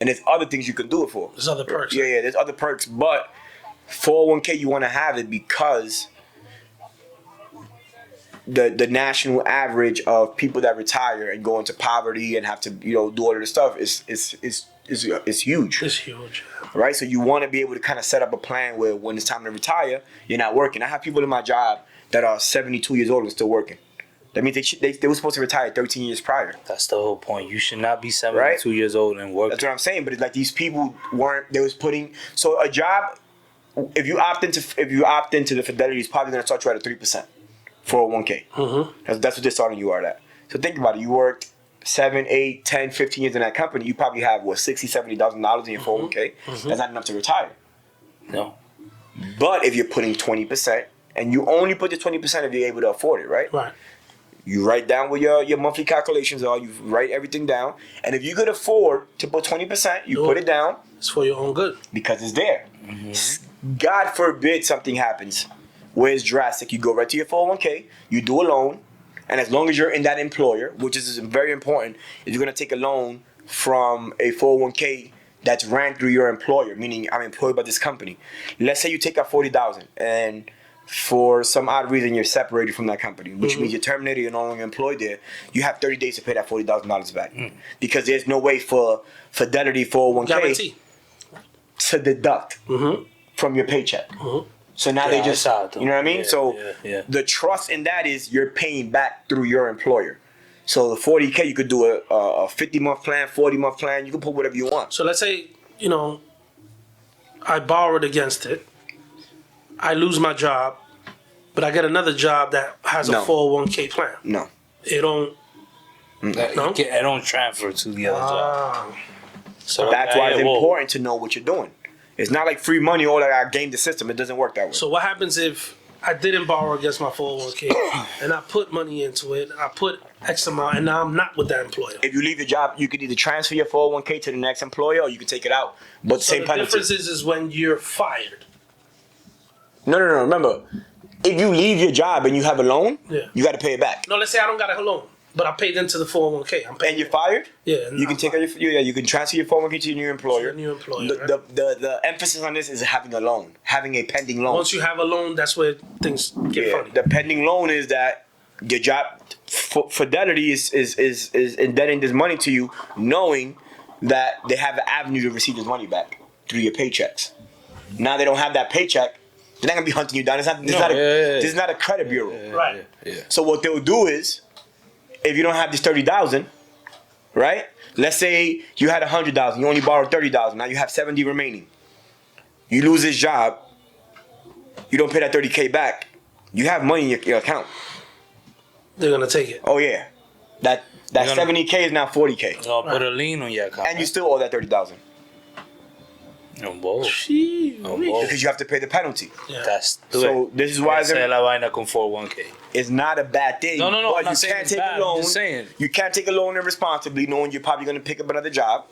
And there's other things you can do it for. There's other perks. Yeah, there's other perks. But 401k, you want to have it because the national average of people that retire and go into poverty and have to, do all of this stuff is huge. It's huge. Right? So you want to be able to kind of set up a plan where when it's time to retire, you're not working. I have people in my job that are 72 years old and still working. That means they were supposed to retire 13 years prior. That's the whole point. You should not be 72 years old and working. That's what I'm saying. But it's like these people so a job, if you opt into the Fidelity, it's probably going to start you at a 3% 401k. Mm-hmm. That's what they're starting you at. So think about it. You worked 7, 8, 10, 15 years in that company. You probably have $60,000, $70,000 in your 401k. Mm-hmm. That's not enough to retire. No. But if you're putting 20%, and you only put the 20% if you're able to afford it, right? Right. You write down what your monthly calculations are. You write everything down. And if you could afford to put 20%, you put it down. It's for your own good. Because it's there. Mm-hmm. God forbid something happens where it's drastic. You go right to your 401k. You do a loan. And as long as you're in that employer, which is very important, is you're going to take a loan from a 401k that's ran through your employer, meaning I'm employed by this company. Let's say you take out $40,000 and for some odd reason you're separated from that company, which means you're terminated, you're no longer employed there. You have 30 days to pay that $40,000 back because there's no way for Fidelity 401k Guarantee. to deduct from your paycheck. So now they just, you know what I mean? The trust in that is you're paying back through your employer. So the 40K, you could do a 50-month plan, 40-month plan. You can put whatever you want. So let's say, I borrowed against it. I lose my job, but I get another job that has a 401k plan. No. It don't. No? It don't transfer to the other job. So that's why it's important to know what you're doing. It's not like free money or like I game the system. It doesn't work that way. So what happens if I didn't borrow against my 401k and I put money into it, I put X amount, and now I'm not with that employer? If you leave your job, you could either transfer your 401k to the next employer or you can take it out. But So same the penalty. difference is when you're fired. No. Remember, if you leave your job and you have a loan, you got to pay it back. No, let's say I don't got a loan, but I paid into the 401k. And you're fired? Yeah. You can take you can transfer your 401k to your new employer. The emphasis on this is having a loan, having a pending loan. Once you have a loan, that's where things get funny. The pending loan is that your job, Fidelity is indebting this money to you, knowing that they have an avenue to receive this money back through your paychecks. Now they don't have that paycheck. They're not gonna be hunting you down. This is not a credit bureau. Right. Yeah. So what they'll do is, if you don't have this 30,000, right? Let's say you had 100,000, you only borrowed 30,000. Now you have 70 remaining. You lose this job. You don't pay that 30K back. You have money in your account. They're gonna take it. Oh yeah, that 70K is now 40K. So I'll put a lien on your account. And you still owe that 30,000. Because you have to pay the penalty. Yeah. That's so this is why la vaina con 401k. It's not a bad thing. No. But I'm not you saying can't it's take bad. a loan. I'm just saying. You can't take a loan irresponsibly, knowing you're probably going to pick up another job.